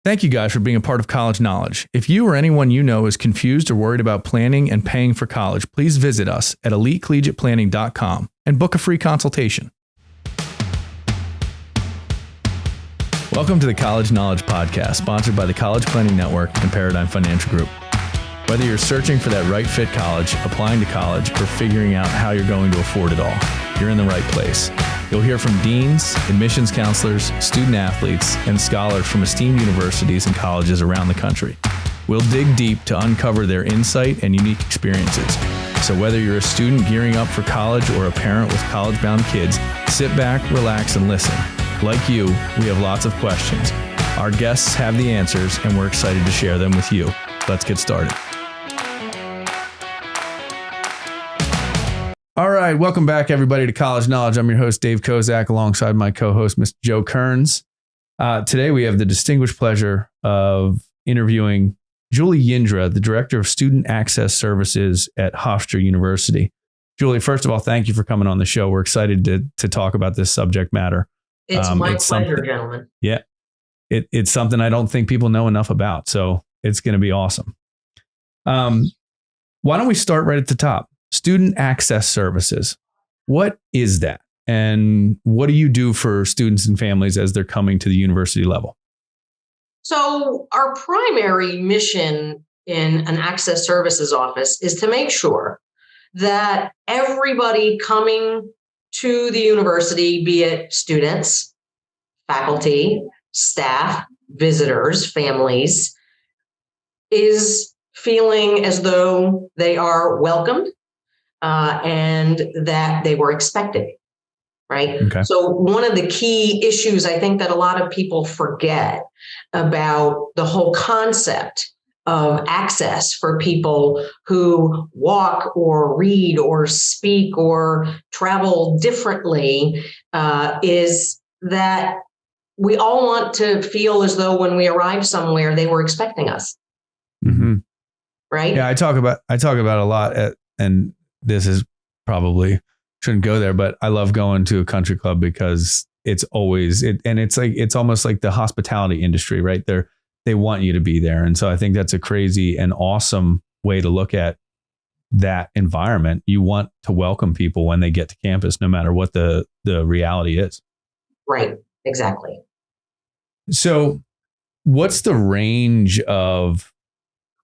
Thank you guys for being a part of College Knowledge. If you or anyone you know is confused or worried about planning and paying for college, please visit us at elitecollegiateplanning.com and book a free consultation. Welcome to the College Knowledge Podcast, sponsored by the College Planning Network and Paradigm Financial Group. Whether you're searching for that right fit college, applying to college, or figuring out how you're going to afford it all, you're in the right place. You'll hear from deans, admissions counselors, student athletes, and scholars from esteemed universities and colleges around the country. We'll dig deep to uncover their insight and unique experiences. So whether you're a student gearing up for college or a parent with college-bound kids, sit back, relax, and listen. Like you, we have lots of questions. Our guests have the answers, and we're excited to share them with you. Let's get started. All right, welcome back, everybody, to College Knowledge. I'm your host, Dave Kozak, alongside my co-host, Mr. Joe Kerins. Today, we have the distinguished pleasure of interviewing Julie Yindra, the Director of Student Access Services at Hofstra University. Julie, first of all, thank you for coming on the show. We're excited to talk about this subject matter. It's my pleasure, gentlemen. Yeah, it's something I don't think people know enough about, so it's going to be awesome. Why don't we start right at the top? Student Access Services. What is that? And what do you do for students and families as they're coming to the university level? So our primary mission in an access services office is to make sure that everybody coming to the university, be it students, faculty, staff, visitors, families, is feeling as though they are welcomed and that they were expected, right? Okay. So one of the key issues I think that a lot of people forget about the whole concept of access for people who walk or read or speak or travel differently is that we all want to feel as though when we arrive somewhere, they were expecting us. Mm-hmm. Right? Yeah, I talk about a lot and this is probably shouldn't go there, but I love going to a country club because it's always it's almost like the hospitality industry, right? They want you to be there. And so I think that's a crazy and awesome way to look at that environment. You want to welcome people when they get to campus, no matter what the reality is. Right. Exactly. So what's the range of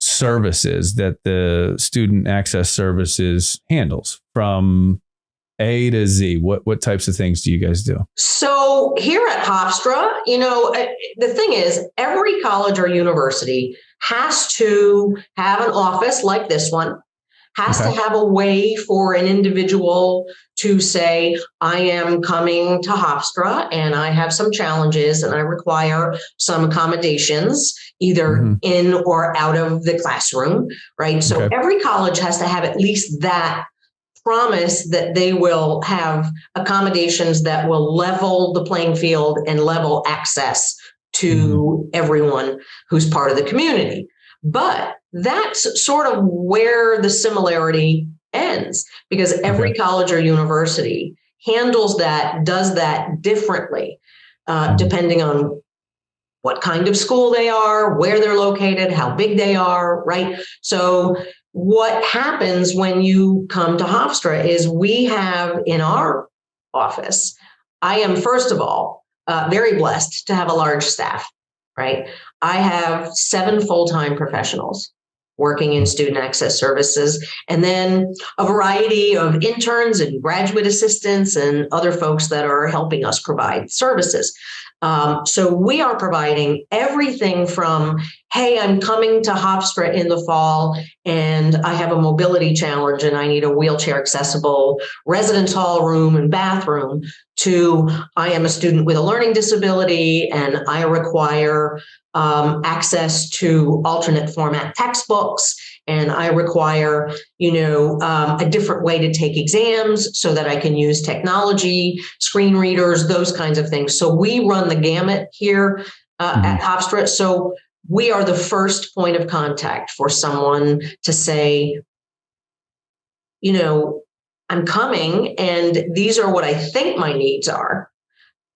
services that the Student Access Services handles from A to Z? What types of things do you guys do? So here at Hofstra, the thing is, every college or university has to have an office like this one, has to have a way for an individual to say, I am coming to Hofstra and I have some challenges and I require some accommodations, either in or out of the classroom, right? So every college has to have at least that promise that they will have accommodations that will level the playing field and level access to everyone who's part of the community. But that's sort of where the similarity ends, because every college or university handles that, does that differently, depending on what kind of school they are, where they're located, how big they are, right? So what happens when you come to Hofstra is we have in our office, I am, first of all, very blessed to have a large staff, right? I have 7 full-time professionals working in student access services, and then a variety of interns and graduate assistants and other folks that are helping us provide services. So we are providing everything from, hey, I'm coming to Hofstra in the fall and I have a mobility challenge and I need a wheelchair accessible residence hall room and bathroom, to I am a student with a learning disability and I require access to alternate format textbooks, and I require, a different way to take exams so that I can use technology, screen readers, those kinds of things. So we run the gamut here at Hofstra. So we are the first point of contact for someone to say, I'm coming and these are what I think my needs are.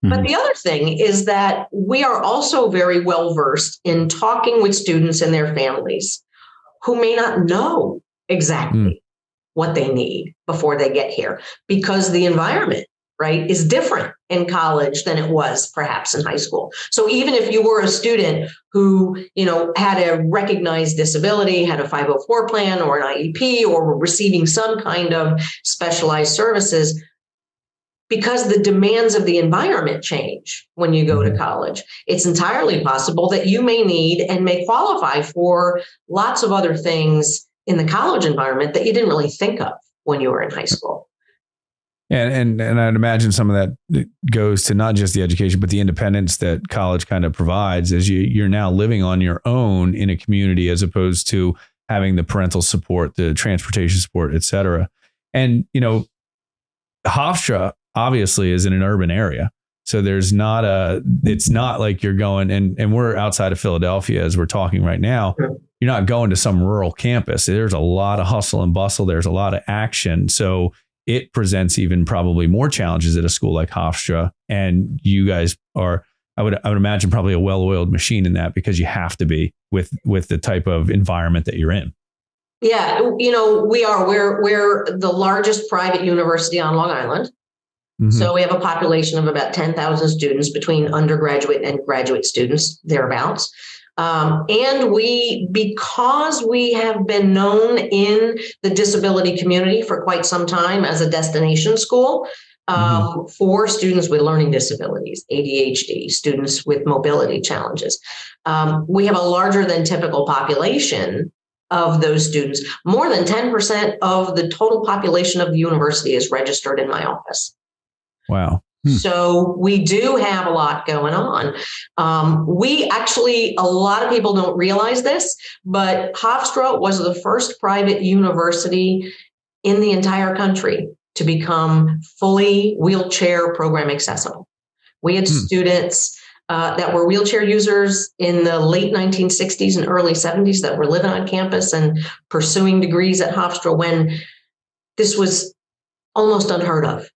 But the other thing is that we are also very well versed in talking with students and their families who may not know exactly what they need before they get here, because the environment, right, is different in college than it was perhaps in high school. So even if you were a student who, had a recognized disability, had a 504 plan or an IEP, or were receiving some kind of specialized services, because the demands of the environment change when you go to college, it's entirely possible that you may need and may qualify for lots of other things in the college environment that you didn't really think of when you were in high school. And I'd imagine some of that goes to not just the education, but the independence that college kind of provides, as you're now living on your own in a community, as opposed to having the parental support, the transportation support, et cetera. And, Hofstra obviously is in an urban area. So it's not like you're going, and we're outside of Philadelphia as we're talking right now. You're not going to some rural campus. There's a lot of hustle and bustle. There's a lot of action. So it presents even probably more challenges at a school like Hofstra. And you guys are, I would imagine, probably a well-oiled machine in that, because you have to be with the type of environment that you're in. Yeah, we are. We're the largest private university on Long Island. So we have a population of about 10,000 students between undergraduate and graduate students, thereabouts. And because we have been known in the disability community for quite some time as a destination school for students with learning disabilities, ADHD, students with mobility challenges, we have a larger than typical population of those students. More than 10% of the total population of the university is registered in my office. Wow. So we do have a lot going on. We actually, a lot of people don't realize this, but Hofstra was the first private university in the entire country to become fully wheelchair program accessible. We had students that were wheelchair users in the late 1960s and early 70s that were living on campus and pursuing degrees at Hofstra when this was almost unheard of.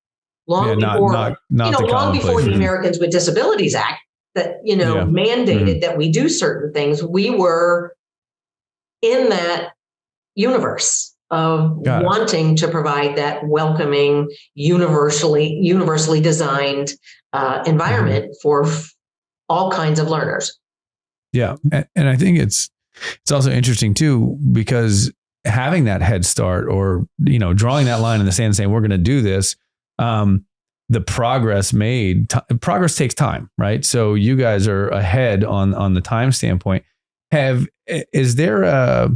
Long before the Americans with Disabilities Act that, mandated that we do certain things, we were in that universe of wanting to provide that welcoming, universally designed environment for all kinds of learners. Yeah. And I think it's also interesting too, because having that head start, or, drawing that line in the sand saying, we're going to do this, the progress made, progress takes time, right? So you guys are ahead on the time standpoint. Is there a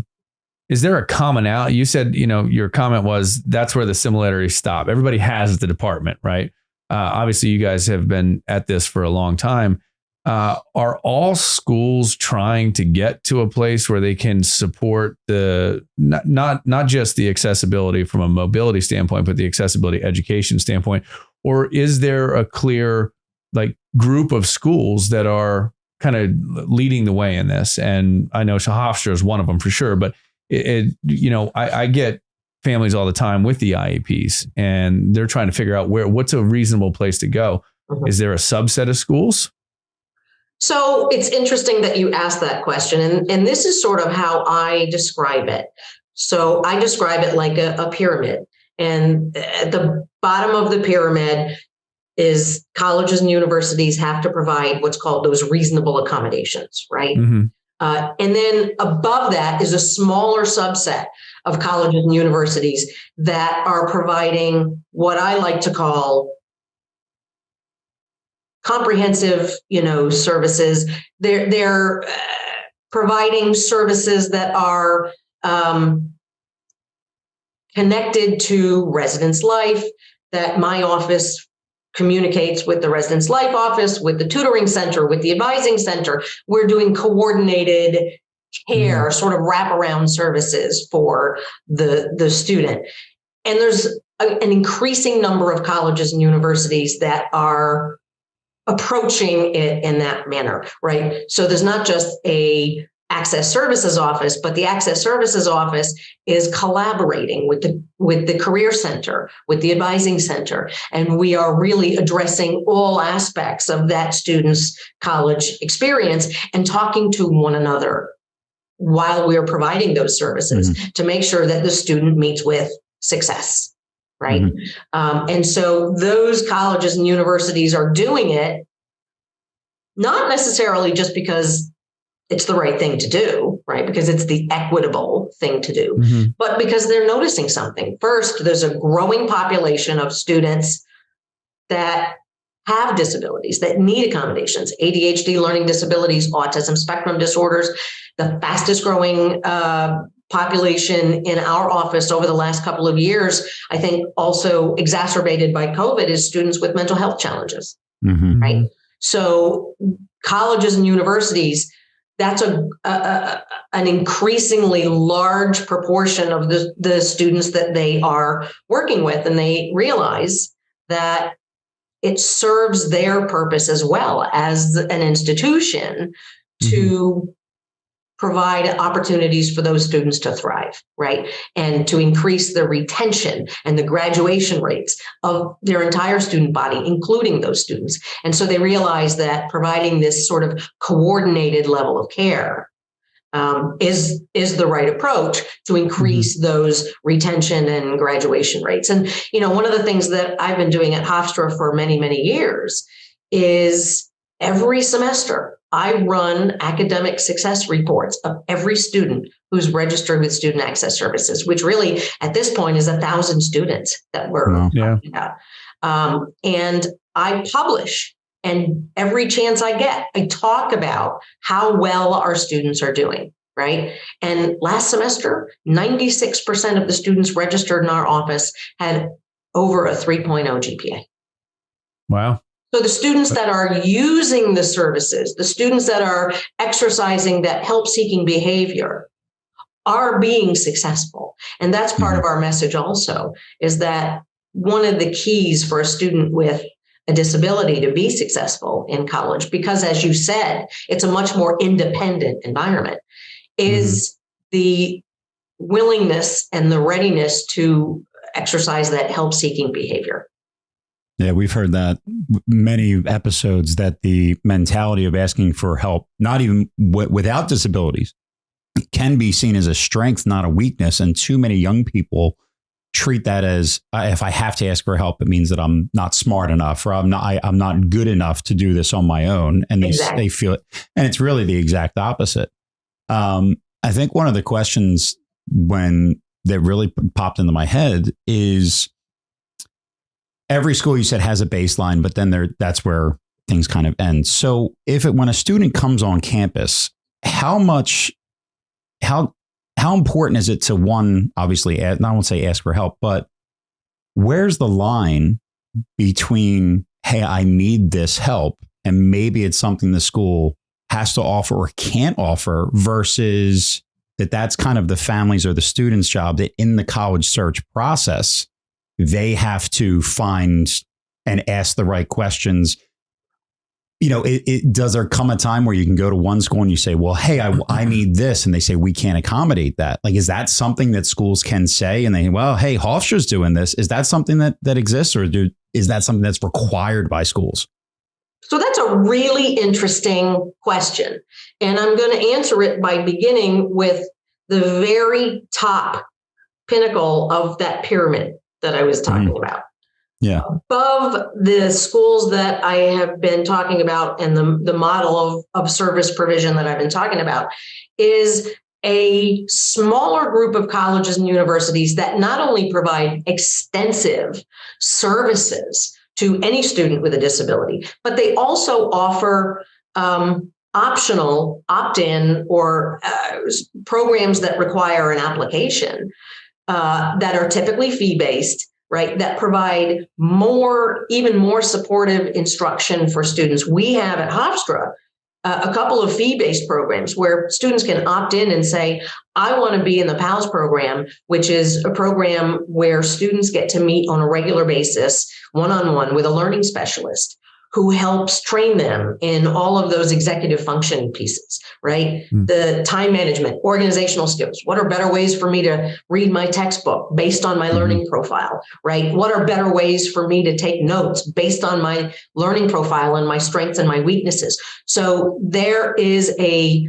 commonality? You said, your comment was that's where the similarities stop. Everybody has the department, right? Obviously you guys have been at this for a long time. Are all schools trying to get to a place where they can support the not just the accessibility from a mobility standpoint, but the accessibility education standpoint? Or is there a clear group of schools that are kind of leading the way in this? And I know Hofstra is one of them for sure, but I get families all the time with the IEPs, and they're trying to figure out what's a reasonable place to go. Is there a subset of schools? So it's interesting that you asked that question. And this is sort of how I describe it. So I describe it like a pyramid. And at the bottom of the pyramid is colleges and universities have to provide what's called those reasonable accommodations, right? And then above that is a smaller subset of colleges and universities that are providing what I like to call comprehensive, services. They're providing services that are connected to residence life, that my office communicates with the residence life office, with the tutoring center, with the advising center. We're doing coordinated care, sort of wraparound services for the student. And there's an increasing number of colleges and universities that are approaching it in that manner, right? So there's not just a Access Services Office, but the Access Services Office is collaborating with the Career Center, with the Advising Center, and we are really addressing all aspects of that student's college experience and talking to one another while we're providing those services to make sure that the student meets with success, right? And so those colleges and universities are doing it not necessarily just because it's the right thing to do, right? Because it's the equitable thing to do, but because they're noticing something. First, there's a growing population of students that have disabilities, that need accommodations, ADHD, learning disabilities, autism spectrum disorders. The fastest growing population in our office over the last couple of years, I think also exacerbated by COVID, is students with mental health challenges, right? So colleges and universities, that's an increasingly large proportion of the students that they are working with, and they realize that it serves their purpose as well as an institution to provide opportunities for those students to thrive, right? And to increase the retention and the graduation rates of their entire student body, including those students. And so they realize that providing this sort of coordinated level of care is the right approach to increase those retention and graduation rates. And, you know, one of the things that I've been doing at Hofstra for many, many years is every semester, I run academic success reports of every student who's registered with Student Access Services, which really at this point is 1,000 students that we're talking about. And I publish, and every chance I get, I talk about how well our students are doing, right? And last semester, 96% of the students registered in our office had over a 3.0 GPA. Wow. So the students that are using the services, the students that are exercising that help-seeking behavior are being successful. And that's part of our message also, is that one of the keys for a student with a disability to be successful in college, because as you said, it's a much more independent environment, is the willingness and the readiness to exercise that help-seeking behavior. Yeah, we've heard that many episodes, that the mentality of asking for help, not even without disabilities, can be seen as a strength, not a weakness. And too many young people treat that as, if I have to ask for help, it means that I'm not smart enough, or I'm not good enough to do this on my own. And they feel it. And it's really the exact opposite. I think one of the questions that really popped into my head is, every school, you said, has a baseline, but then that's where things kind of end. So when a student comes on campus, how important is it to, one, obviously, I won't say ask for help, but where's the line between, hey, I need this help, and maybe it's something the school has to offer or can't offer, versus that's kind of the families or the students' job, that in the college search process, they have to find and ask the right questions. You know, does there come a time where you can go to one school and you say, well, hey, I need this, and they say, we can't accommodate that? Like, is that something that schools can say? And they, well, hey, Hofstra's doing this. Is that something that exists, or is that something that's required by schools? So that's a really interesting question. And I'm going to answer it by beginning with the very top pinnacle of that pyramid that I was talking about. Yeah. Above the schools that I have been talking about, and the model of service provision that I've been talking about, is a smaller group of colleges and universities that not only provide extensive services to any student with a disability, but they also offer optional opt-in or programs that require an application that are typically fee-based, right, that provide even more supportive instruction for students. We have at Hofstra a couple of fee-based programs where students can opt in and say, I want to be in the PALS program, which is a program where students get to meet on a regular basis, one-on-one, with a learning specialist who helps train them in all of those executive function pieces, right? The time management, organizational skills. What are better ways for me to read my textbook based on my learning profile, right? What are better ways for me to take notes based on my learning profile and my strengths and my weaknesses? So there is a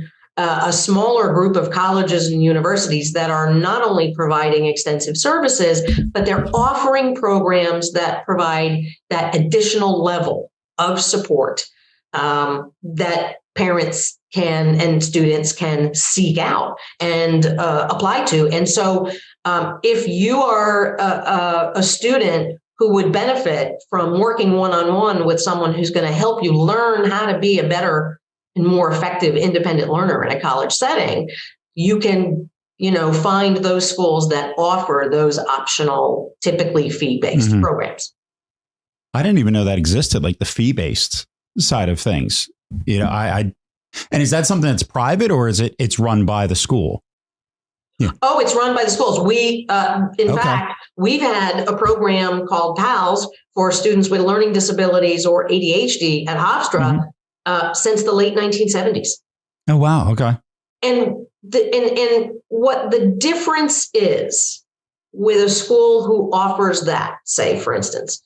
smaller group of colleges and universities that are not only providing extensive services, but they're offering programs that provide that additional level of support that parents can and students can seek out and apply to. And so if you are a student who would benefit from working one-on-one with someone who's going to help you learn how to be a better and more effective independent learner in a college setting, you can, find those schools that offer those optional, typically fee-based programs. I didn't even know that existed, like the fee-based side of things. And is that something that's private, or is it's run by the school? Yeah. Oh, it's run by the schools. We, in fact, we've had a program called PALS for students with learning disabilities or ADHD at Hofstra since the late 1970s. Oh, wow. Okay. And what the difference is with a school who offers that, say, for instance,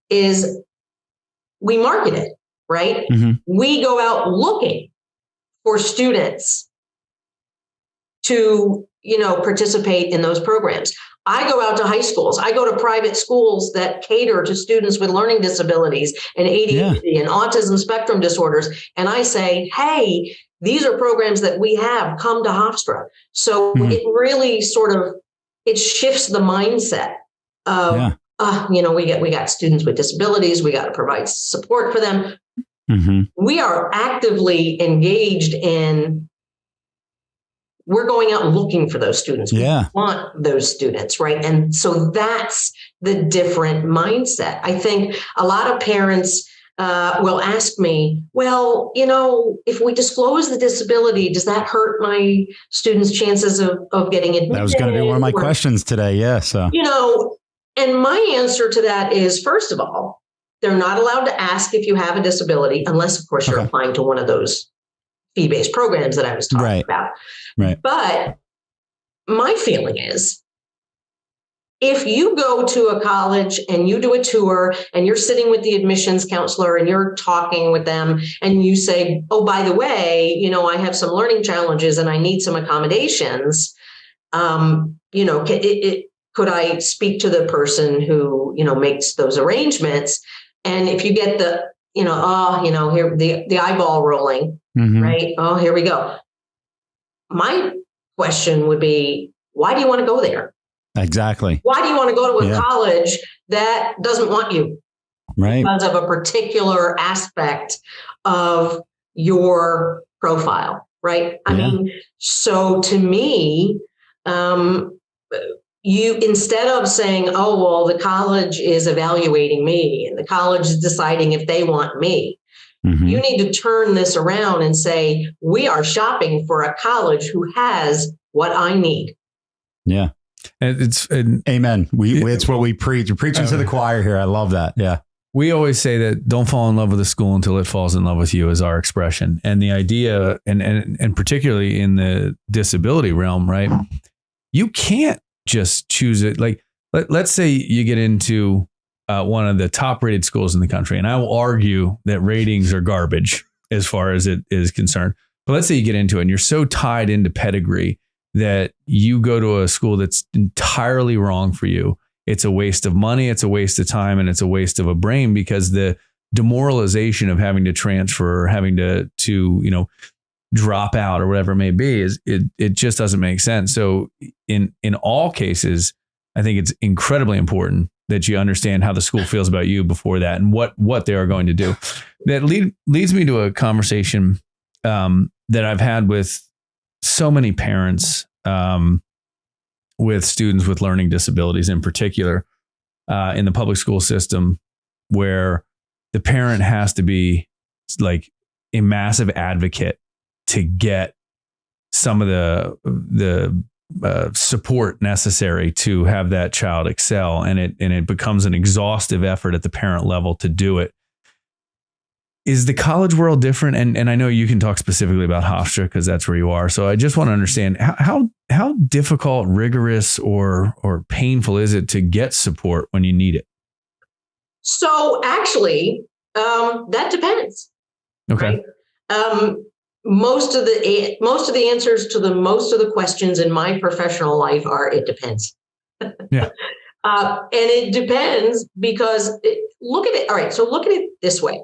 is we market it, right? We go out looking for students to, participate in those programs. I go out to high schools. I go to private schools that cater to students with learning disabilities and ADHD and autism spectrum disorders. And I say, hey, these are programs that we have. Come to Hofstra. So it really it shifts the mindset of, we got students with disabilities. We got to provide support for them. We are actively engaged in. We're going out and looking for those students. We want those students, right? And so that's the different mindset. I think a lot of parents will ask me, well, if we disclose the disability, does that hurt my students' chances of getting admitted? That was going to be one of my questions today. Yeah. So, and my answer to that is, first of all, they're not allowed to ask if you have a disability, unless, of course, you're applying to one of those fee-based programs that I was talking about. Right. But my feeling is, if you go to a college and you do a tour and you're sitting with the admissions counselor and you're talking with them and you say, oh, by the way, I have some learning challenges and I need some accommodations. Could I speak to the person who, makes those arrangements? And if you get the, here, the eyeball rolling, right? Oh, here we go. My question would be, why do you want to go there? Exactly. Why do you want to go to a college that doesn't want you? Right. Because of a particular aspect of your profile, right? I mean, so to me, you, instead of saying, oh, well, the college is evaluating me and the college is deciding if they want me, you need to turn this around and say, we are shopping for a college who has what I need. Yeah. And amen. It's what we preach. We're preaching to the choir here. I love that. Yeah. We always say that don't fall in love with a school until it falls in love with you is our expression. And the idea, and particularly in the disability realm, right? You can't just choose it. Like, let's say you get into one of the top rated schools in the country. And I will argue that ratings are garbage as far as it is concerned. But let's say you get into it and you're so tied into pedigree that you go to a school that's entirely wrong for you. It's a waste of money. It's a waste of time, and it's a waste of a brain, because the demoralization of having to transfer or having to drop out or whatever it may be it just doesn't make sense. So in all cases, I think it's incredibly important that you understand how the school feels about you before that and what they are going to do. That leads me to a conversation that I've had with so many parents with students with learning disabilities in particular in the public school system, where the parent has to be like a massive advocate to get some of the support necessary to have that child excel. And it becomes an exhaustive effort at the parent level to do it. Is the college world different? And I know you can talk specifically about Hofstra because that's where you are. So I just want to understand how difficult, rigorous, or painful is it to get support when you need it? So actually, that depends. Okay. Right? Most of the answers to most of the questions in my professional life are it depends. Yeah. And it depends because look at it. All right. So look at it this way.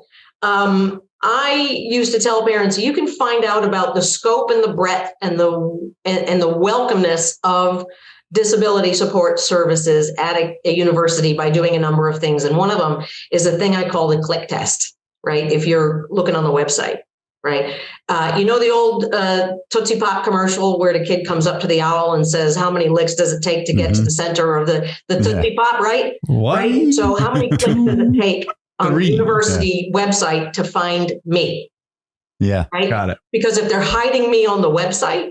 I used to tell parents, you can find out about the scope and the breadth and the welcomeness of disability support services at a university by doing a number of things. And one of them is a thing I call the click test, right? If you're looking on the website, right? The old Tootsie Pop commercial where the kid comes up to the owl and says, how many licks does it take to get to the center of the Tootsie Pop, right? What? Right? So how many clicks does it take on the university website to find me? Yeah, right? Got it. Because if they're hiding me on the website,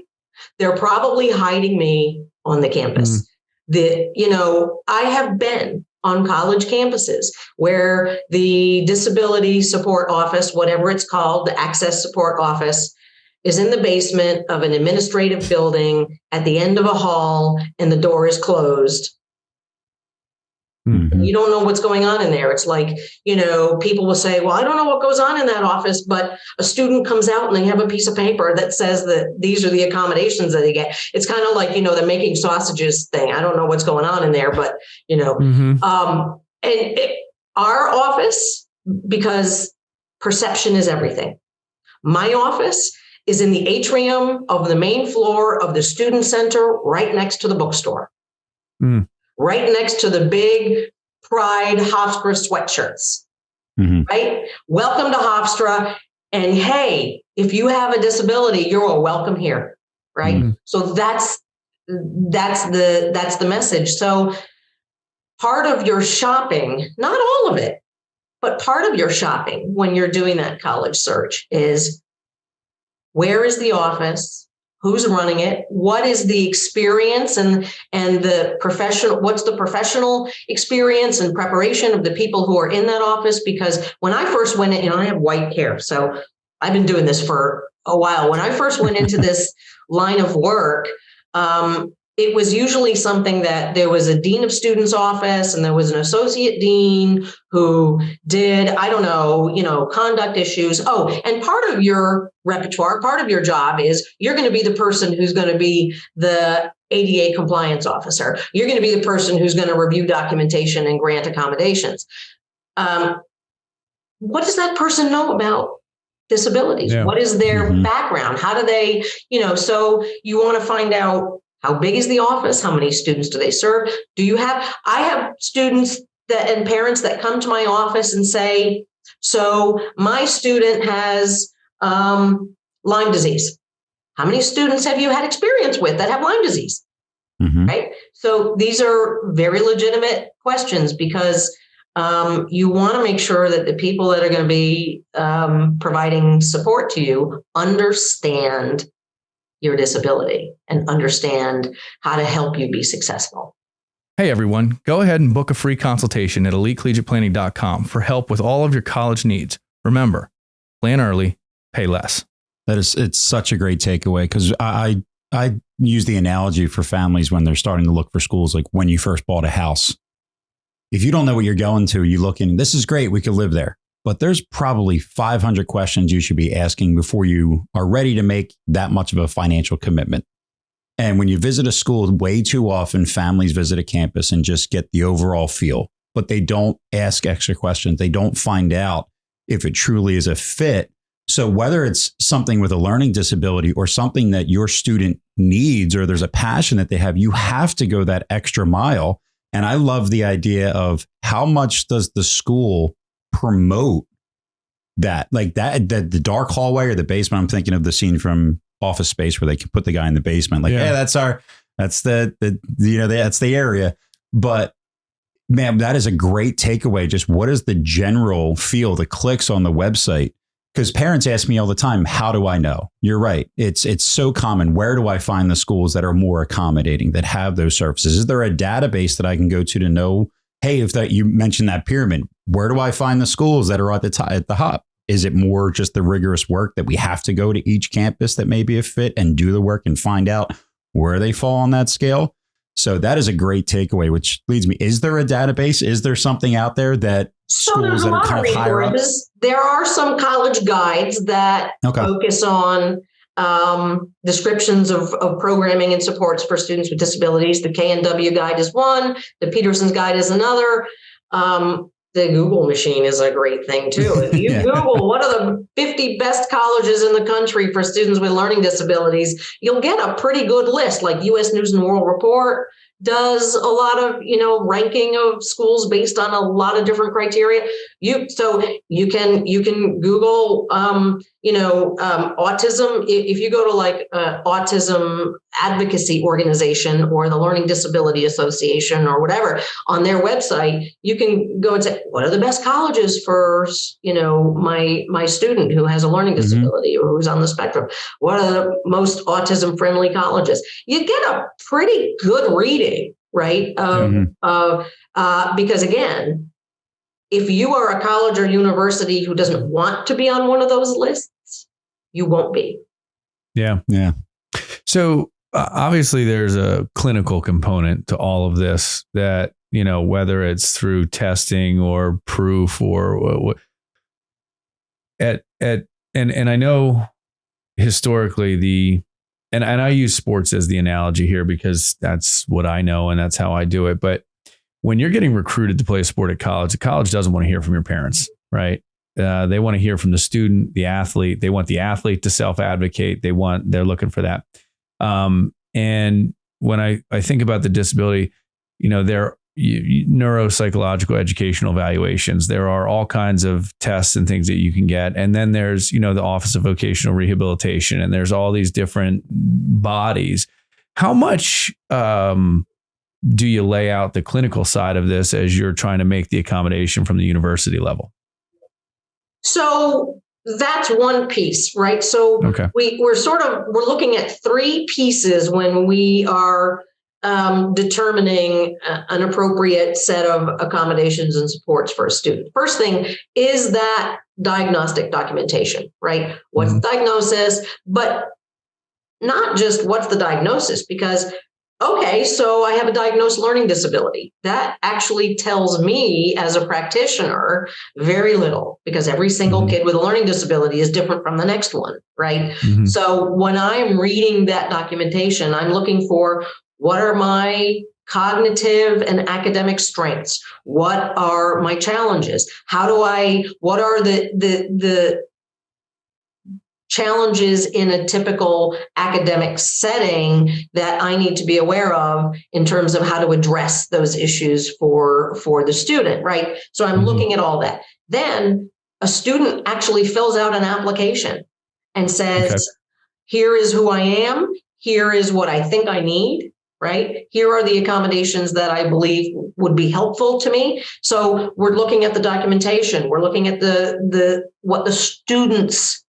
they're probably hiding me on the campus. I have been on college campuses where the disability support office, whatever it's called, the access support office, is in the basement of an administrative building at the end of a hall and the door is closed. Mm-hmm. You don't know what's going on in there. It's like, people will say, well, I don't know what goes on in that office, but a student comes out and they have a piece of paper that says that these are the accommodations that they get. It's kind of like, the making sausages thing. I don't know what's going on in there, but, our office, because perception is everything. My office is in the atrium of the main floor of the student center, right next to the bookstore. Right next to the big Pride Hofstra sweatshirts, right? Welcome to Hofstra. And hey, if you have a disability, you're all welcome here, right? So that's the message. So part of your shopping, not all of it, but part of your shopping when you're doing that college search is, where is the office? Who's running it? What is the experience and the professional? What's the professional experience and preparation of the people who are in that office? Because when I first went in, I have white hair, so I've been doing this for a while. When I first went into this line of work, it was usually something that there was a dean of students office and there was an associate dean who did, conduct issues. Oh, and part of your repertoire, part of your job is you're going to be the person who's going to be the ADA compliance officer. You're going to be the person who's going to review documentation and grant accommodations. What does that person know about disabilities? Yeah. What is their background? How do they, so you want to find out, how big is the office? How many students do they serve? I have students and parents that come to my office and say, so my student has Lyme disease. How many students have you had experience with that have Lyme disease? Right? So these are very legitimate questions because you want to make sure that the people that are going to be providing support to you understand your disability and understand how to help you be successful. Hey everyone, go ahead and book a free consultation at elitecollegiateplanning.com for help with all of your college needs. Remember, plan early, pay less. It's such a great takeaway because I use the analogy for families when they're starting to look for schools, like when you first bought a house. If you don't know what you're going to, you look in, this is great, we could live there. But there's probably 500 questions you should be asking before you are ready to make that much of a financial commitment. And when you visit a school, way too often families visit a campus and just get the overall feel, but they don't ask extra questions. They don't find out if it truly is a fit. So whether it's something with a learning disability or something that your student needs, or there's a passion that they have, you have to go that extra mile. And I love the idea of how much does the school promote that, like that, the dark hallway or the basement. I'm thinking of the scene from Office Space where they can put the guy in the basement. Like, yeah, that's the area. But man, that is a great takeaway. Just what is the general feel, the clicks on the website? Because parents ask me all the time, how do I know? You're right. It's so common. Where do I find the schools that are more accommodating, that have those services? Is there a database that I can go to know, hey, if that you mentioned that pyramid, where do I find the schools that are at the top? Is it more just the rigorous work that we have to go to each campus that may be a fit and do the work and find out where they fall on that scale? So that is a great takeaway, which leads me, is there a database? Is there something out there that schools that are kind of higher up? There are some college guides that focus on descriptions of programming and supports for students with disabilities. The KNW guide is one. The Peterson's guide is another. The Google machine is a great thing too. If you Google what are the 50 best colleges in the country for students with learning disabilities, you'll get a pretty good list. Like U.S. News and World Report does a lot of, ranking of schools based on a lot of different criteria. You can Google, autism. If you go to like autism advocacy organization or the Learning Disability Association or whatever on their website, you can go and say, what are the best colleges for, my student who has a learning disability or who's on the spectrum? What are the most autism friendly colleges? You get a pretty good reading, right? Because again, if you are a college or university who doesn't want to be on one of those lists, you won't be. Yeah. Yeah. So obviously there's a clinical component to all of this that, whether it's through testing or proof or and I know historically and I use sports as the analogy here because that's what I know and that's how I do it. But when you're getting recruited to play a sport at college, the college doesn't want to hear from your parents, right? They want to hear from the student, the athlete. They want the athlete to self-advocate. They're looking for that. And when I think about the disability, there are neuropsychological educational evaluations. There are all kinds of tests and things that you can get. And then there's, the Office of Vocational Rehabilitation, and there's all these different bodies. How much do you lay out the clinical side of this as you're trying to make the accommodation from the university level? So that's one piece, right? So we're looking at three pieces when we are determining an appropriate set of accommodations and supports for a student. First thing is that diagnostic documentation, right? What's the diagnosis, but not just what's the diagnosis, because okay, so I have a diagnosed learning disability. That actually tells me as a practitioner very little, because every single kid with a learning disability is different from the next one, right? So when I'm reading that documentation, I'm looking for what are my cognitive and academic strengths? What are my challenges? What are the challenges in a typical academic setting that I need to be aware of in terms of how to address those issues for the student, right? So I'm looking at all that. Then a student actually fills out an application and says, here is who I am. Here is what I think I need, right? Here are the accommodations that I believe would be helpful to me. So we're looking at the documentation. We're looking at what the students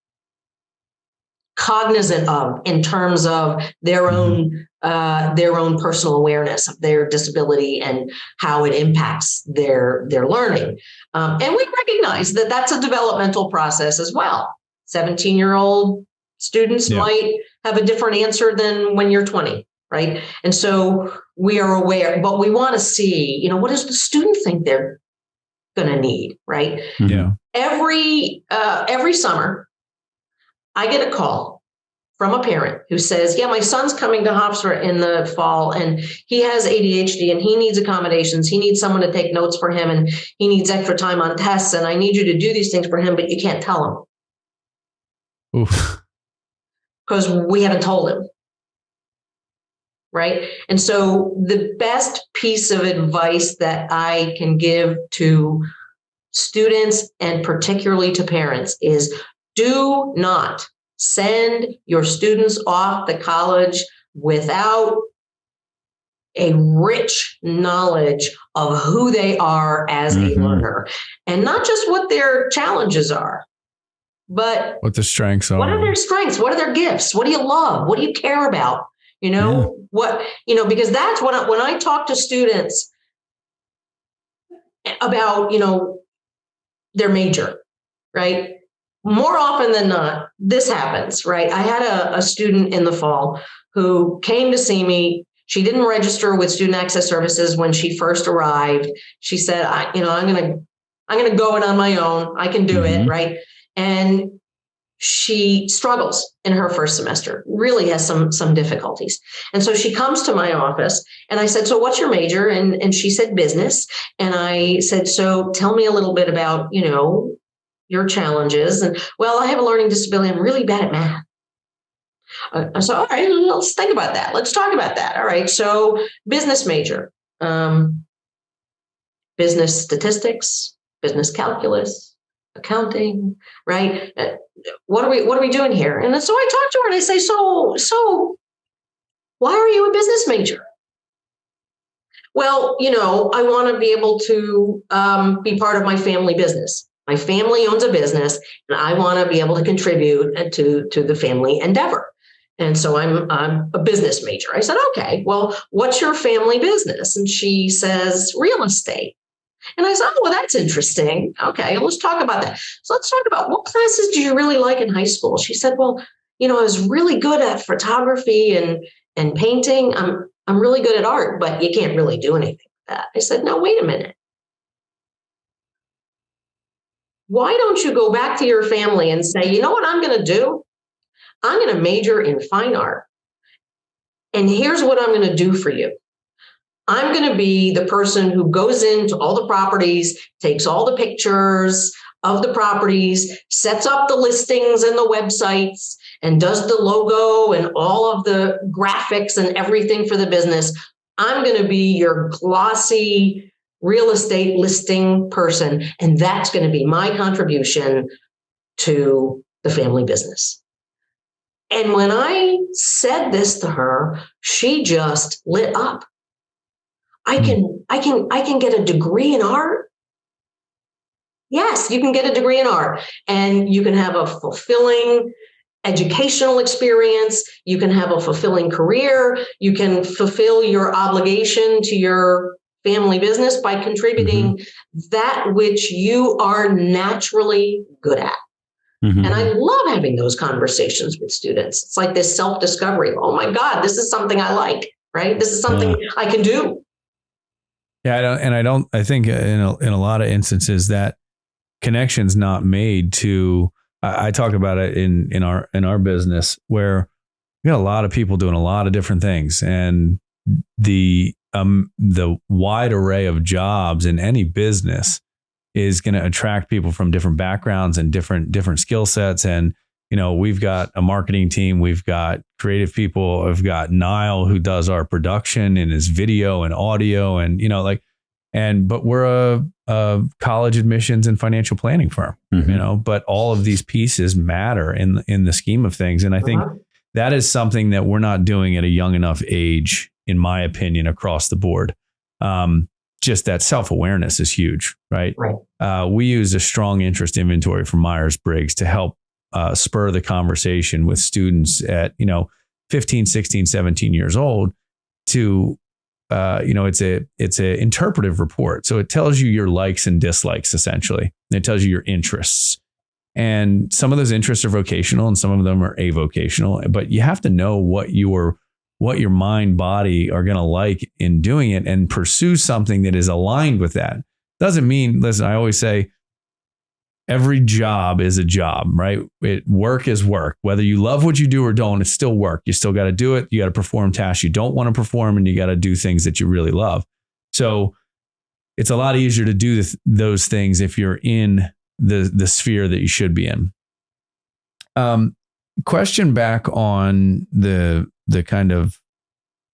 cognizant of in terms of their own personal awareness of their disability and how it impacts their learning. And we recognize that that's a developmental process as well. 17-year-old students might have a different answer than when you're 20, right? And so we are aware, but we want to see, what does the student think they're going to need, right? Yeah. Every summer, I get a call from a parent who says, my son's coming to Hofstra in the fall and he has ADHD and he needs accommodations. He needs someone to take notes for him and he needs extra time on tests. And I need you to do these things for him, but you can't tell him. Oof. Because we haven't told him. Right. And so the best piece of advice that I can give to students and particularly to parents is do not send your students off to college without a rich knowledge of who they are as a learner, and not just what their challenges are, but what the strengths are. What are their strengths? What are their gifts? What do you love? What do you care about? Because that's when I talk to students about, their major, right? more often than not, this happens, right? I had a student in the fall who came to see me. She didn't register with Student Access Services when she first arrived. She said, I'm going to go it on my own. I can do it, right? And she struggles in her first semester, really has some difficulties. And so she comes to my office and I said, so what's your major? And she said business. And I said, so tell me a little bit about, your challenges. And well, I have a learning disability. I'm really bad at math. So, all right, let's think about that. Let's talk about that. All right. So business major, business statistics, business calculus, accounting, right? What are we doing here? And so I talked to her and I say, so why are you a business major? Well, I want to be able to be part of my family business. My family owns a business and I want to be able to contribute to the family endeavor. And so I'm a business major. I said, okay, well, what's your family business? And she says, real estate. And I said, oh, well, that's interesting. Okay, let's talk about that. So let's talk about what classes did you really like in high school? She said, well, I was really good at photography and painting. I'm really good at art, but you can't really do anything with that. I said, no, wait a minute. Why don't you go back to your family and say, you know what I'm going to do? I'm going to major in fine art. And here's what I'm going to do for you. I'm going to be the person who goes into all the properties, takes all the pictures of the properties, sets up the listings and the websites, and does the logo and all of the graphics and everything for the business. I'm going to be your glossy real estate listing person, and that's going to be my contribution to the family business. And when I said this to her, she just lit up. I can get a degree in art. Yes, you can get a degree in art and you can have a fulfilling educational experience. You can have a fulfilling career. You can fulfill your obligation to your family business by contributing that which you are naturally good at. And I love having those conversations with students. It's like this self-discovery. Oh my God, this is something I like, right? This is something I can do. Yeah, I think in a lot of instances that connection's not made to. I talk about it in our business where we got a lot of people doing a lot of different things, and the wide array of jobs in any business is going to attract people from different backgrounds and different skill sets. And we've got a marketing team, we've got creative people, I've got Niall who does our production and his video and audio, and but we're a college admissions and financial planning firm, but all of these pieces matter in the scheme of things. And I think that is something that we're not doing at a young enough age, in my opinion, across the board. Just that self-awareness is huge, right? We use a strong interest inventory from Myers-Briggs to help spur the conversation with students at 15, 16, 17 years old to it's a interpretive report. So it tells you your likes and dislikes, essentially. And it tells you your interests. And some of those interests are vocational and some of them are avocational, but you have to know what your mind, body are going to like in doing it and pursue something that is aligned with that. Doesn't mean, listen, I always say every job is a job, right? Work is work. Whether you love what you do or don't, it's still work. You still got to do it. You got to perform tasks you don't want to perform, and you got to do things that you really love. So it's a lot easier to do those things if you're in the sphere that you should be in. Question back on the kind of,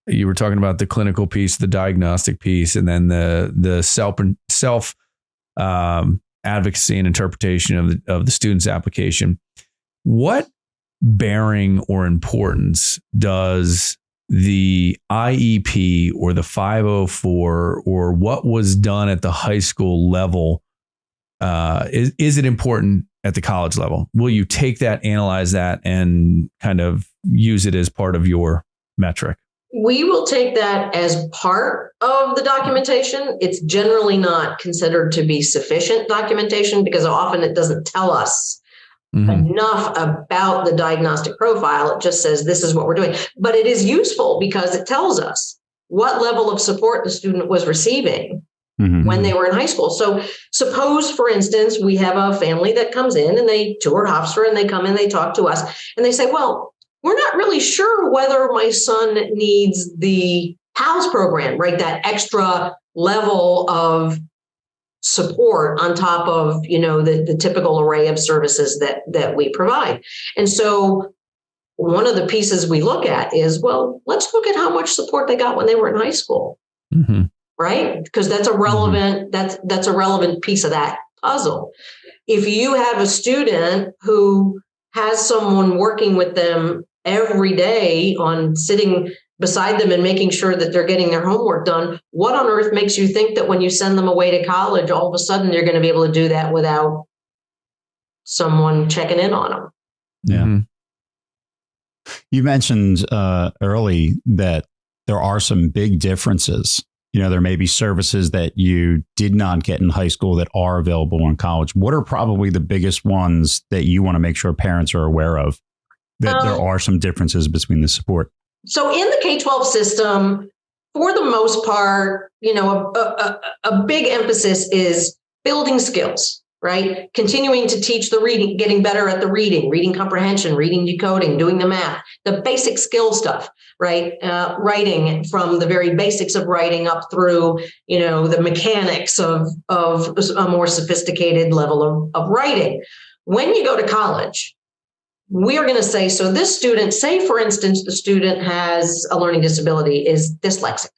you were talking about the clinical piece, the diagnostic piece, and then the self advocacy and interpretation of the student's application. What bearing or importance does the IEP or the 504 or what was done at the high school level, is it important at the college level? Will you take that, analyze that, and kind of use it as part of your metric? We will take that as part of the documentation. It's generally not considered to be sufficient documentation because often it doesn't tell us enough about the diagnostic profile. It just says this is what we're doing. But it is useful because it tells us what level of support the student was receiving when they were in high school. So suppose, for instance, we have a family that comes in and they tour Hofstra and they come in, they talk to us and they say, well, we're not really sure whether my son needs the PALS program, right? That extra level of support on top of, the typical array of services that we provide. And so one of the pieces we look at is, well, let's look at how much support they got when they were in high school, right? Because that's a relevant, that's a relevant piece of that puzzle. If you have a student who has someone working with them every day on sitting beside them and making sure that they're getting their homework done, what on earth makes you think that when you send them away to college, all of a sudden you're going to be able to do that without someone checking in on them? Yeah. You mentioned early that there are some big differences. There may be services that you did not get in high school that are available in college. What are probably the biggest ones that you want to make sure parents are aware of, that there are some differences between the support? So in the K-12 system, for the most part, a big emphasis is building skills, right? Continuing to teach the reading, getting better at the reading comprehension, reading decoding, doing the math, the basic skill stuff, right? Writing, from the very basics of writing up through, the mechanics of a more sophisticated level of writing. When you go to college, we are going to say, so this student, say for instance, the student has a learning disability, is dyslexic,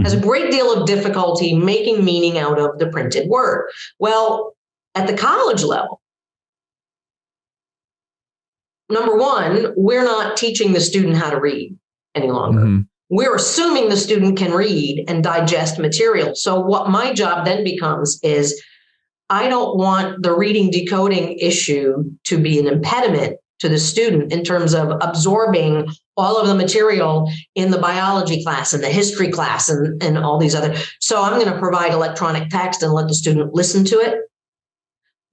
has a great deal of difficulty making meaning out of the printed word. Well, at the college level, number one, we're not teaching the student how to read any longer. We're assuming the student can read and digest material. So what my job then becomes is, I don't want the reading decoding issue to be an impediment to the student in terms of absorbing all of the material in the biology class and the history class and all these other. So I'm going to provide electronic text and let the student listen to it,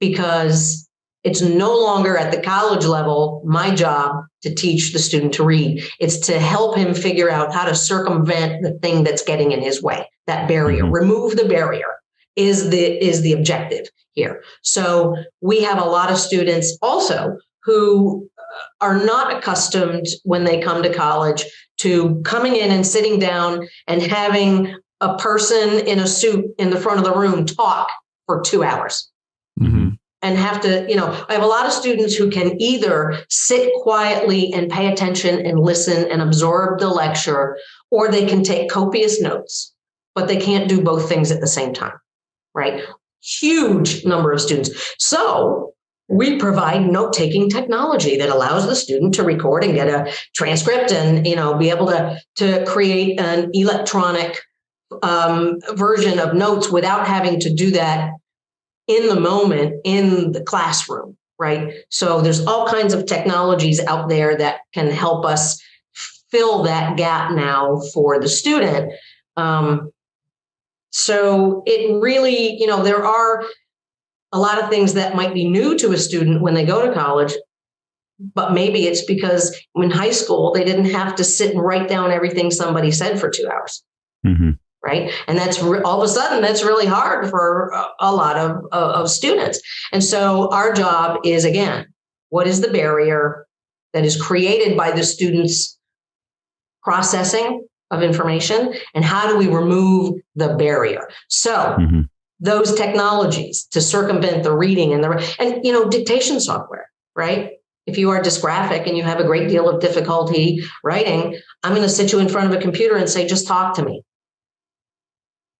because it's no longer at the college level my job to teach the student to read. It's to help him figure out how to circumvent the thing that's getting in his way, that barrier, remove the barrier. Is the objective here. So we have a lot of students also who are not accustomed, when they come to college, to coming in and sitting down and having a person in a suit in the front of the room talk for 2 hours. And have to, I have a lot of students who can either sit quietly and pay attention and listen and absorb the lecture, or they can take copious notes, but they can't do both things at the same time. Right? Huge number of students. So we provide note-taking technology that allows the student to record and get a transcript and, be able to create an electronic version of notes without having to do that in the moment in the classroom, right? So there's all kinds of technologies out there that can help us fill that gap now for the student. So it really, there are a lot of things that might be new to a student when they go to college, but maybe it's because in high school, they didn't have to sit and write down everything somebody said for 2 hours. Right. And that's all of a sudden, that's really hard for a lot of students. And so our job is, again, what is the barrier that is created by the students' processing of information, and how do we remove the barrier? So those technologies to circumvent the reading and dictation software, right? If you are dysgraphic and you have a great deal of difficulty writing, I'm going to sit you in front of a computer and say, just talk to me.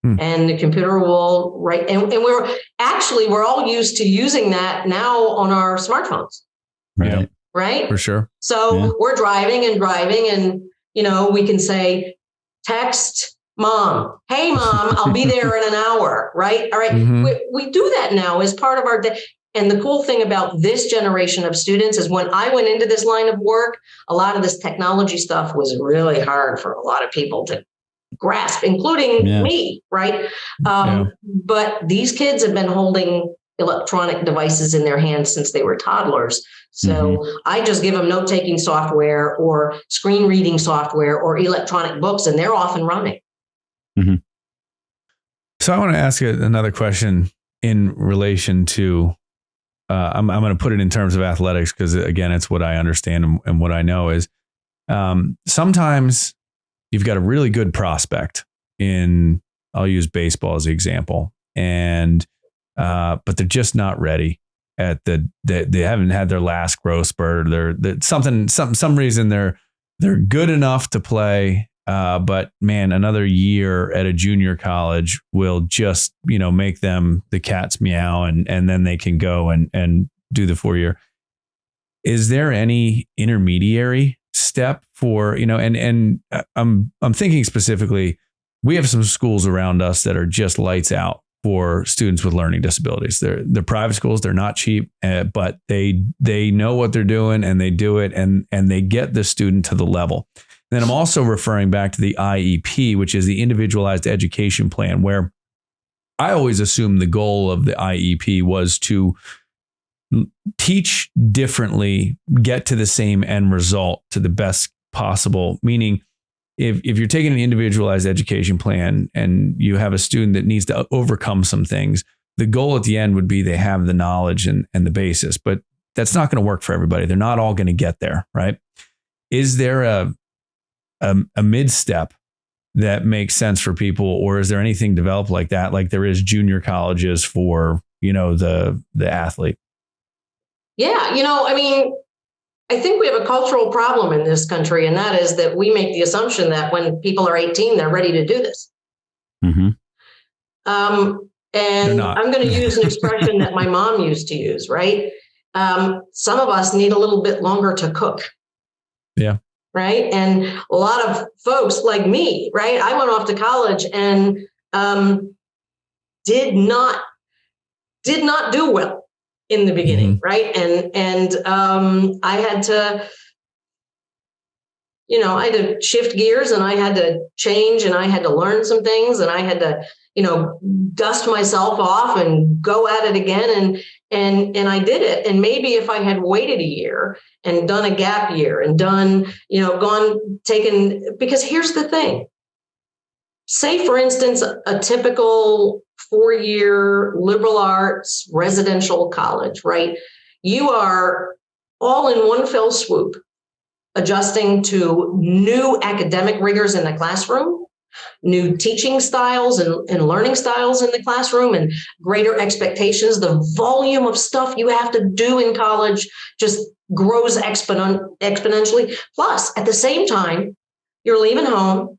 And the computer will write. And we're all used to using that now on our smartphones. Right. Right. For sure. So we're driving and, we can say, text mom, hey mom, I'll be there in an hour. Right. All right. We do that now as part of our day. And the cool thing about this generation of students is, when I went into this line of work, a lot of this technology stuff was really hard for a lot of people to grasp, including me, right? But these kids have been holding electronic devices in their hands since they were toddlers. So I just give them note-taking software or screen reading software or electronic books, and they're off and running. Mm-hmm. So I want to ask another question in relation to, I'm going to put it in terms of athletics because, again, it's what I understand and what I know is sometimes you've got a really good prospect in, I'll use baseball as an example, and but they're just not ready at they haven't had their last growth spurt. They're some reason they're good enough to play. But man, another year at a junior college will just, make them the cat's meow and then they can go and do the 4-year. Is there any intermediary step for, and I'm thinking specifically, we have some schools around us that are just lights out for students with learning disabilities. They're private schools. They're not cheap, but they know what they're doing and they do it and they get the student to the level. And then I'm also referring back to the IEP, which is the Individualized Education Plan, where I always assumed the goal of the IEP was to teach differently, get to the same end result to the best possible. Meaning, if you're taking an individualized education plan and you have a student that needs to overcome some things, the goal at the end would be they have the knowledge and the basis. But that's not going to work for everybody. They're not all going to get there, right? Is there a mid-step that makes sense for people, or is there anything developed like that, like there is junior colleges for, the athlete? Yeah, I think we have a cultural problem in this country, and that is that we make the assumption that when people are 18, they're ready to do this. Mm-hmm. And I'm going to use an expression that my mom used to use, right? Some of us need a little bit longer to cook. Yeah. Right. And a lot of folks like me, right? I went off to college and did not do well in the beginning, right? And I had to, I had to shift gears and I had to change and I had to learn some things and I had to, dust myself off and go at it again. And I did it. And maybe if I had waited a year and done a gap year and done, because here's the thing. Say, for instance, a typical 4-year liberal arts residential college, right? You are all in one fell swoop, adjusting to new academic rigors in the classroom, new teaching styles and learning styles in the classroom, and greater expectations. The volume of stuff you have to do in college just grows exponentially. Plus, at the same time, you're leaving home,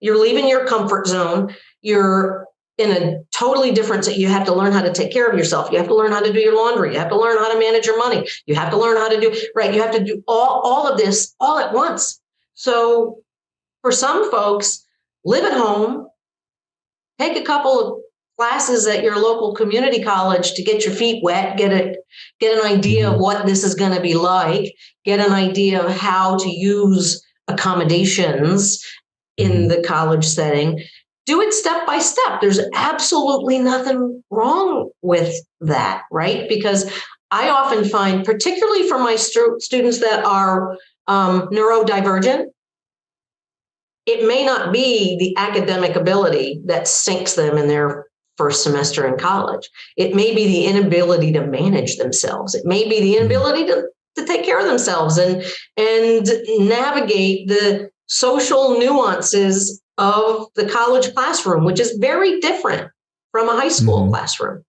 you're leaving your comfort zone, you're in a totally different, you have to learn how to take care of yourself. You have to learn how to do your laundry. You have to learn how to manage your money. You have to learn how to do, right? You have to do all of this all at once. So for some folks, live at home, take a couple of classes at your local community college to get your feet wet, get an idea of what this is going to be like, get an idea of how to use accommodations in the college setting. Do it step by step. There's absolutely nothing wrong with that, right? Because I often find, particularly for my students that are neurodivergent, it may not be the academic ability that sinks them in their first semester in college. It may be the inability to manage themselves. It may be the inability to take care of themselves and navigate the social nuances of the college classroom, which is very different from a high school classroom,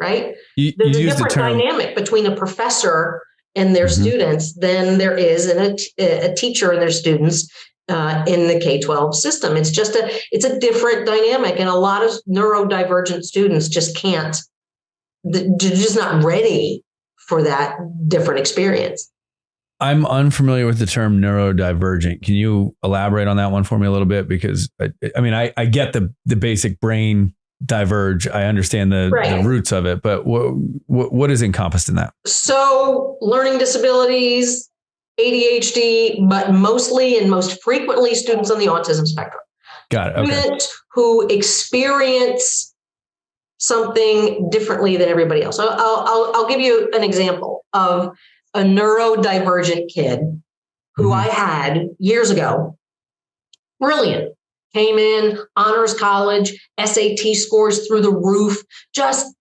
right? There's a different dynamic between a professor and their students than there is in a teacher and their students in the K-12 system. It's just a different dynamic, and a lot of neurodivergent students just can't. They're just not ready for that different experience. I'm unfamiliar with the term neurodivergent. Can you elaborate on that one for me a little bit? Because I get the basic brain diverge. I understand the roots of it, but what is encompassed in that? So learning disabilities, ADHD, but mostly and most frequently students on the autism spectrum. Got it. Okay. Students who experience something differently than everybody else. I'll give you an example of a neurodivergent kid who I had years ago. Brilliant. Came in, honors college, SAT scores through the roof, just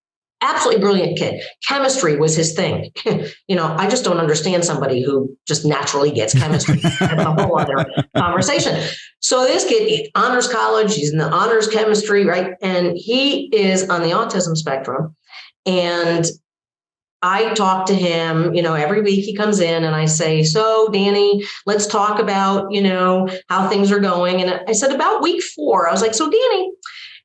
absolutely brilliant kid. Chemistry was his thing. I just don't understand somebody who just naturally gets chemistry. That's a whole other conversation. So this kid, he honors college, he's in the honors chemistry, right? And he is on the autism spectrum. And I talk to him, every week he comes in and I say, so Danny, let's talk about, how things are going. And I said about week 4, I was like, so Danny,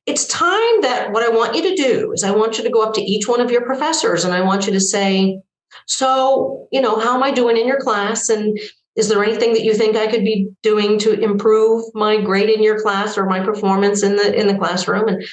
it's time that what I want you to do is I want you to go up to each one of your professors and I want you to say, so, how am I doing in your class? And is there anything that you think I could be doing to improve my grade in your class or my performance in the classroom? And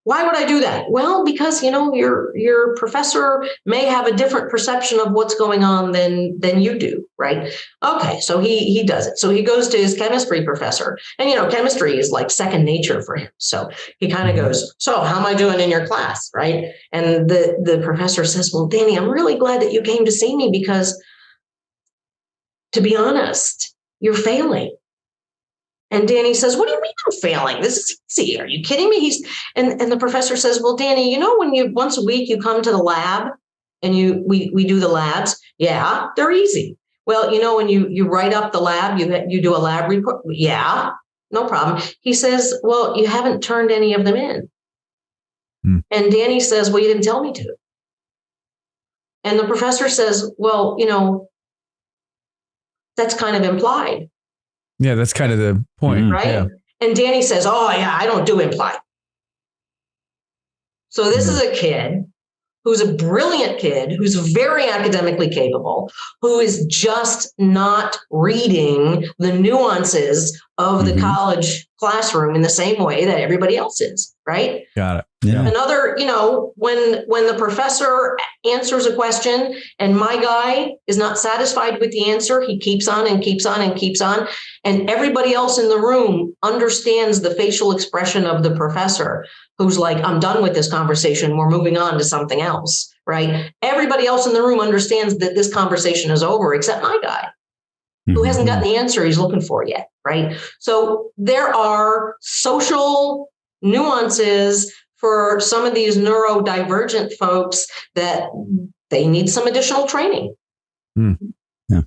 why would I do that? Well, because, your professor may have a different perception of what's going on than you do, right? Okay, so he does it. So he goes to his chemistry professor, and, chemistry is like second nature for him. So he kind of goes, so how am I doing in your class, right? And the professor says, well, Danny, I'm really glad that you came to see me because, to be honest, you're failing. And Danny says, what do you mean I'm failing? This is easy. Are you kidding me? And the professor says, well, Danny, when once a week you come to the lab and we do the labs. Yeah, they're easy. Well, when you write up the lab, you do a lab report. Yeah, no problem. He says, well, you haven't turned any of them in. And Danny says, well, you didn't tell me to. And the professor says, well, that's kind of implied. Yeah, that's kind of the point. Right. Yeah. And Danny says, oh, yeah, I don't do imply. So this is a kid who's a brilliant kid, who's very academically capable, who is just not reading the nuances of the college classroom in the same way that everybody else is. Right. Got it. Yeah. Another, when the professor answers a question and my guy is not satisfied with the answer, he keeps on and keeps on and keeps on. And everybody else in the room understands the facial expression of the professor who's like, I'm done with this conversation. We're moving on to something else, right? Everybody else in the room understands that this conversation is over except my guy who hasn't gotten the answer he's looking for yet, right? So there are social nuances for some of these neurodivergent folks that they need some additional training. Yeah.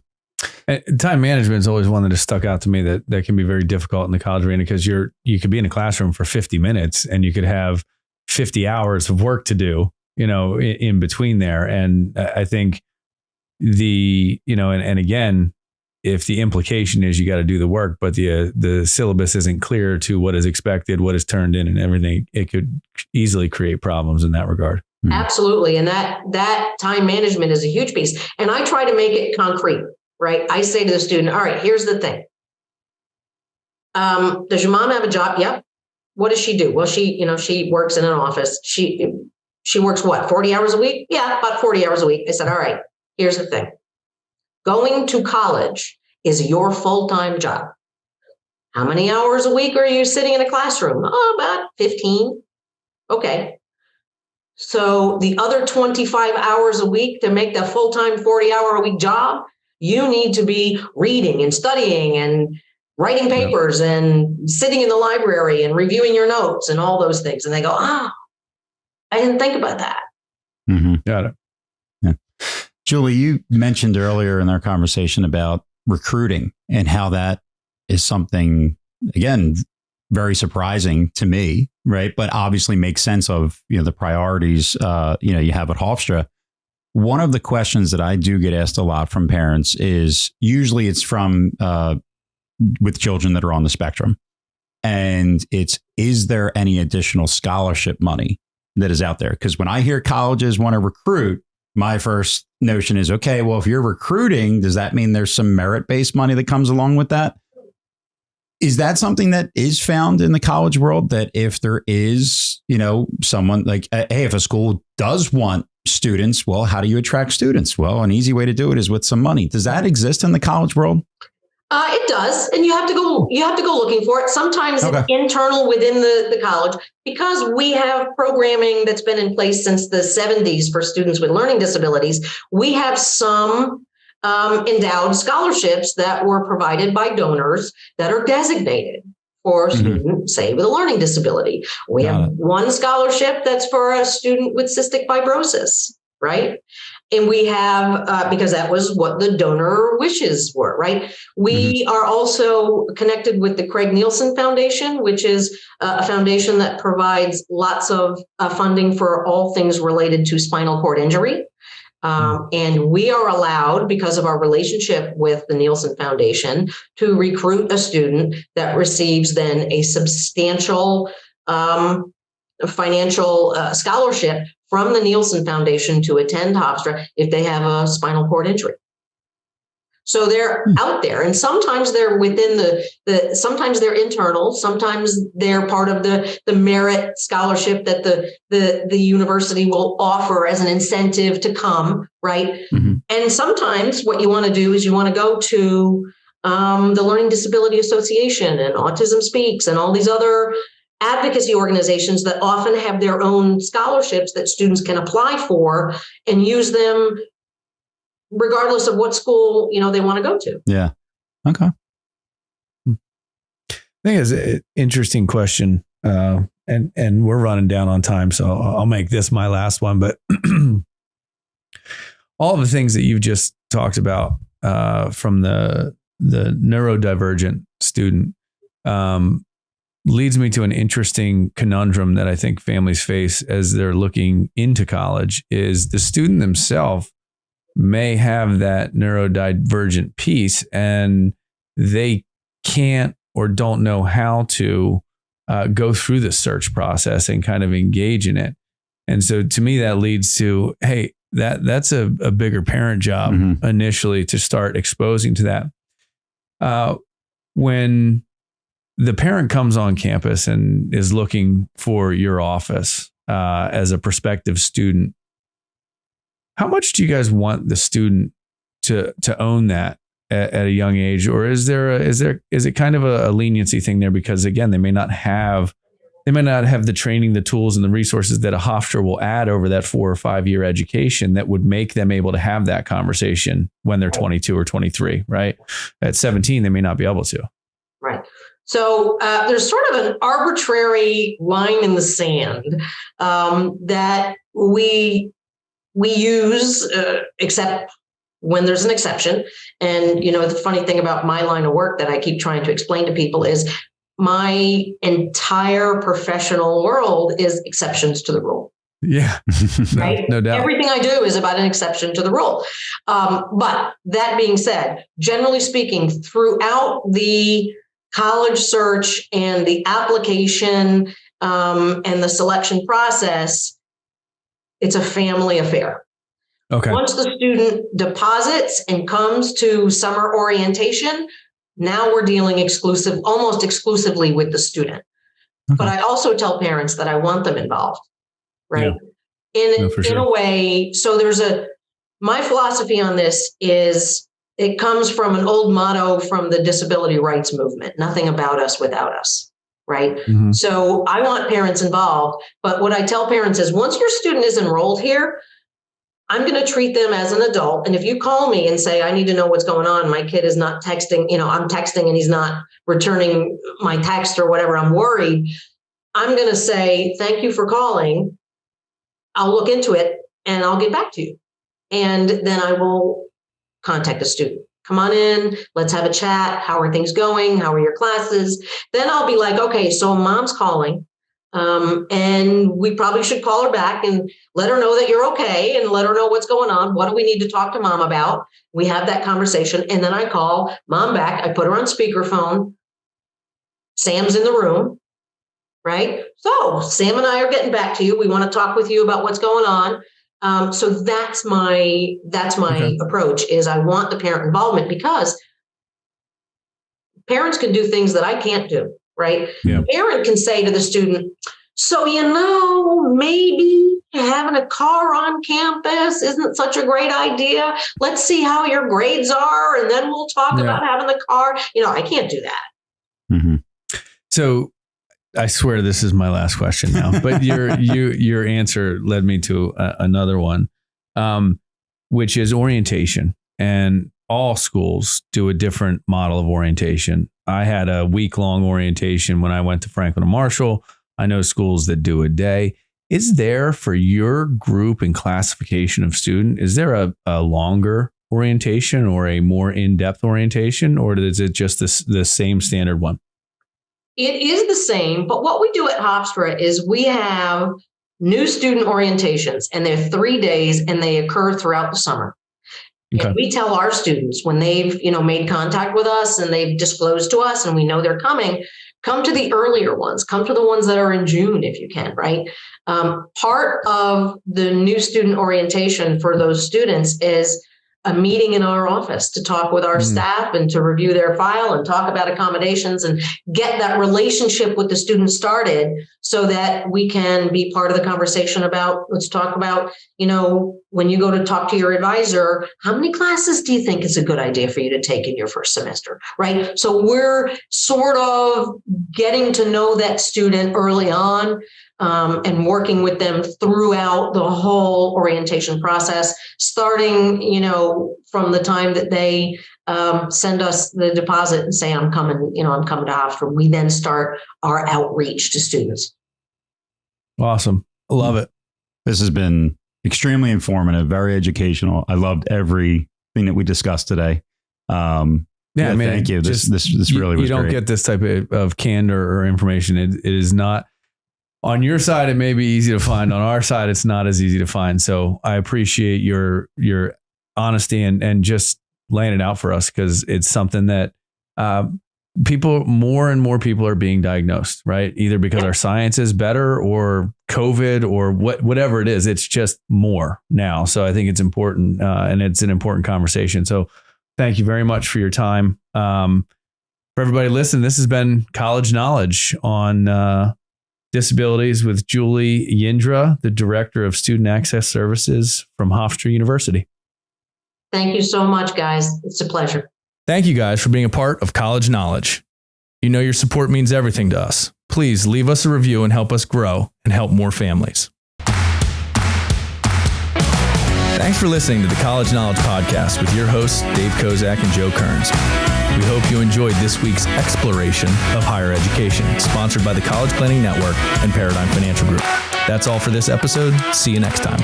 And time management is always one that has stuck out to me that can be very difficult in the college arena because you could be in a classroom for 50 minutes and you could have 50 hours of work to do, in between there. And I think and again, if the implication is you got to do the work, but the syllabus isn't clear to what is expected, what is turned in and everything, it could easily create problems in that regard. Absolutely. And that time management is a huge piece. And I try to make it concrete, right? I say to the student, all right, here's the thing. Does your mom have a job? Yep. What does she do? Well, she works in an office. She works what, 40 hours a week? Yeah, about 40 hours a week. I said, all right, here's the thing. Going to college is your full-time job. How many hours a week are you sitting in a classroom? Oh, about 15. Okay. So the other 25 hours a week to make the full-time 40-hour-a-week job, you need to be reading and studying and writing papers and sitting in the library and reviewing your notes and all those things. And they go, I didn't think about that. Got it. Yeah. Julie, you mentioned earlier in our conversation about recruiting and how that is something, again, very surprising to me, right? But obviously makes sense of, the priorities, you have at Hofstra. One of the questions that I do get asked a lot from parents is usually it's from with children that are on the spectrum. And is there any additional scholarship money that is out there? Because when I hear colleges want to recruit, my first notion is, okay, well, if you're recruiting, does that mean there's some merit-based money that comes along with that? Is that something that is found in the college world, that if there is, someone like, hey, if a school does want students, well, how do you attract students? Well, an easy way to do it is with some money. Does that exist in the college world? It does, and you have to go looking for it. Sometimes it's internal within the college, because we have programming that's been in place since the 70s for students with learning disabilities. We have some endowed scholarships that were provided by donors that are designated for a student, say, with a learning disability. We have one scholarship that's for a student with cystic fibrosis, right? And we have, because that was what the donor wishes were, right? We are also connected with the Craig Nielsen Foundation, which is a foundation that provides lots of funding for all things related to spinal cord injury. And we are allowed, because of our relationship with the Nielsen Foundation, to recruit a student that receives then a substantial financial scholarship from the Nielsen Foundation to attend Hofstra if they have a spinal cord injury. So they're out there, and sometimes they're within sometimes they're internal, sometimes they're part of the merit scholarship that the university will offer as an incentive to come, right? And sometimes what you want to do is you want to go to the Learning Disability Association and Autism Speaks and all these other advocacy organizations that often have their own scholarships that students can apply for and use them regardless of what school, they want to go to. Yeah. Okay. I think it's an interesting question. And we're running down on time, so I'll make this my last one. But all of the things that you've just talked about from the neurodivergent student leads me to an interesting conundrum that I think families face as they're looking into college. Is the student themselves may have that neurodivergent piece and they can't or don't know how to go through the search process and kind of engage in it. And so to me, that leads to, hey, that's a bigger parent job initially to start exposing to that. When the parent comes on campus and is looking for your office as a prospective student, how much do you guys want the student to own that at a young age, or is it kind of a leniency thing there? Because again, they may not have the training, the tools, and the resources that a Hofstra will add over that 4 or 5 year education that would make them able to have that conversation when they're 22 or 23, right? At 17, they may not be able to. Right. So there's sort of an arbitrary line in the sand that we use, except when there's an exception. And, the funny thing about my line of work that I keep trying to explain to people is my entire professional world is exceptions to the rule. Yeah, right? No doubt. Everything I do is about an exception to the rule. But that being said, generally speaking, throughout the college search and the application and the selection process, it's a family affair. Okay. Once the student deposits and comes to summer orientation, now we're dealing almost exclusively with the student. Okay. But I also tell parents that I want them involved, right? Yeah. In a way, so my philosophy on this is it comes from an old motto from the disability rights movement: nothing about us without us. Right. Mm-hmm. So I want parents involved. But what I tell parents is once your student is enrolled here, I'm going to treat them as an adult. And if you call me and say, I need to know what's going on, my kid is not texting, I'm texting and he's not returning my text or whatever, I'm worried, I'm going to say, thank you for calling. I'll look into it and I'll get back to you. And then I will contact the student. Come on in, let's have a chat. How are things going? How are your classes? Then I'll be like, okay, so mom's calling. And we probably should call her back and let her know that you're okay and let her know what's going on. What do we need to talk to mom about? We have that conversation. And then I call mom back. I put her on speakerphone. Sam's in the room, right? So Sam and I are getting back to you. We want to talk with you about what's going on. So that's my approach is I want the parent involvement because parents can do things that I can't do, right? Yeah. The parent can say to the student, So, maybe having a car on campus isn't such a great idea. Let's see how your grades are, and then we'll talk about having the car. I can't do that. Mm-hmm. So I swear this is my last question now, but your answer led me to another one, which is orientation. And all schools do a different model of orientation. I had a week-long orientation when I went to Franklin and Marshall. I know schools that do a day. Is there, for your group and classification of student, is there a longer orientation or a more in-depth orientation, or is it just the same standard one? It is the same, but what we do at Hofstra is we have new student orientations, and they're 3 days, and they occur throughout the summer. Okay. And we tell our students when they've, made contact with us and they've disclosed to us and we know they're coming, come to the earlier ones, come to the ones that are in June if you can, right? Part of the new student orientation for those students is a meeting in our office to talk with our staff and to review their file and talk about accommodations and get that relationship with the student started so that we can be part of the conversation about, let's talk about, when you go to talk to your advisor, how many classes do you think is a good idea for you to take in your first semester, right? So we're sort of getting to know that student early on. And working with them throughout the whole orientation process, starting, from the time that they send us the deposit and say, I'm coming to Hofstra. We then start our outreach to students. Awesome. I love it. This has been extremely informative, very educational. I loved everything that we discussed today. Thank you. This really was great. You don't get this type of candor or information. It is not. On your side, it may be easy to find. On our side, it's not as easy to find. So I appreciate your honesty and just laying it out for us, because it's something that more and more people are being diagnosed, right? Either because our science is better or COVID or whatever it is. It's just more now. So I think it's important and it's an important conversation. So thank you very much for your time. For everybody listening, this has been College Knowledge on Disabilities with Julie Yindra, the Director of Student Access Services from Hofstra University. Thank you so much, guys. It's a pleasure. Thank you guys for being a part of College Knowledge. Your support means everything to us. Please leave us a review and help us grow and help more families. Thanks for listening to the College Knowledge Podcast with your hosts, Dave Kozak and Joe Kerins. We hope you enjoyed this week's exploration of higher education, sponsored by the College Planning Network and Paradigm Financial Group. That's all for this episode. See you next time.